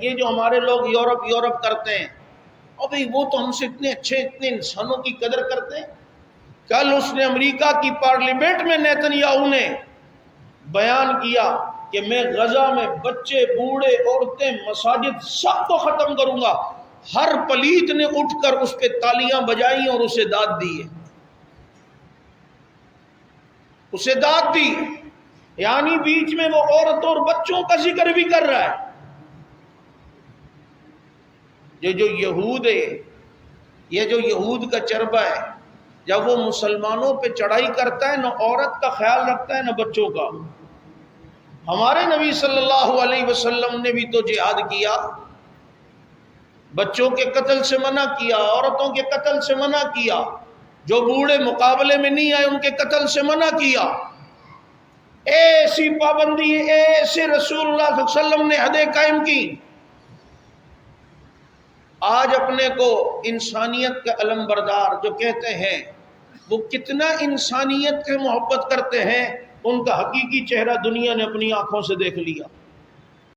یہ جو ہمارے لوگ یورپ کرتے ہیں، اور بھئی وہ تو ہم سے اتنے اچھے، اتنے انسانوں کی قدر کرتے ہیں۔ کل اس نے امریکہ کی پارلیمنٹ میں نیتنیاہو نے بیان کیا کہ میں غزہ میں بچے، بوڑھے، عورتیں، مساجد سب کو ختم کروں گا۔ ہر پلیت نے اٹھ کر اس پہ تالیاں بجائیں اور اسے داد دی ہے، اسے داد دی، یعنی بیچ میں وہ عورتوں اور بچوں کا ذکر بھی کر رہا ہے۔ یہ جو یہود ہے، یہ جو یہود کا چربہ ہے، جب وہ مسلمانوں پہ چڑھائی کرتا ہے نہ عورت کا خیال رکھتا ہے نہ بچوں کا۔ ہمارے نبی صلی اللہ علیہ وسلم نے بھی تو جہاد کیا، بچوں کے قتل سے منع کیا، عورتوں کے قتل سے منع کیا، جو بوڑھے مقابلے میں نہیں آئے ان کے قتل سے منع کیا۔ ایسی پابندی، ایسے رسول اللہ صلی اللہ علیہ وسلم نے حدیں قائم کی۔ آج اپنے کو انسانیت کا علم بردار جو کہتے ہیں، وہ کتنا انسانیت سے محبت کرتے ہیں، ان کا حقیقی چہرہ دنیا نے اپنی آنکھوں سے دیکھ لیا۔